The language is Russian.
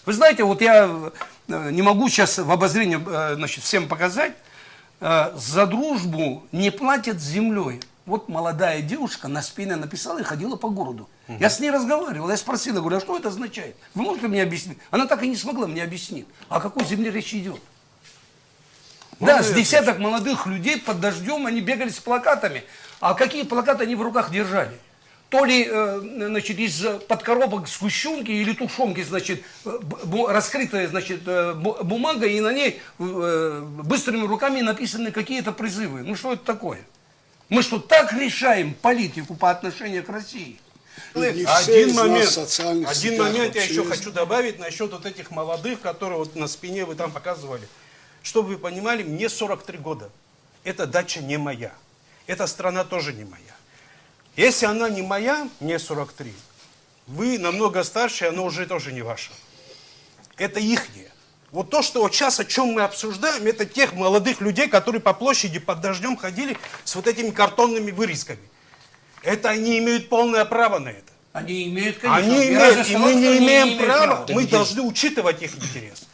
Вы знаете, вот я не могу сейчас в обозрении значит, всем показать, за дружбу не платят землей. Вот молодая девушка на спине написала и ходила по городу. Я с ней разговаривал, я спросил, я говорю, а что это означает? Вы можете мне объяснить? Она так и не смогла мне объяснить. О какой земле речь идет? Да, с десяток молодых людей под дождем, они бегали с плакатами. А какие плакаты они в руках держали? То ли, значит, из-под коробок сгущенки или тушенки, значит, раскрытая, значит, бумага, и на ней быстрыми руками написаны какие-то призывы. Ну, что это такое? Мы что, так решаем политику по отношению к России? Один момент я еще хочу добавить насчет вот этих молодых, которые вот на спине вы там показывали. Чтобы вы понимали, мне 43 года. Эта дача не моя. Эта страна тоже не моя. Если она не моя, мне 43, вы намного старше, она уже тоже не ваша. Это ихнее. Вот то, что вот сейчас, о чем мы обсуждаем, это тех молодых людей, которые по площади под дождем ходили с вот этими картонными вырезками. Это они имеют полное право на это. Они имеют, конечно. Они имеют, и мы не имеем права, мы должны учитывать их интерес.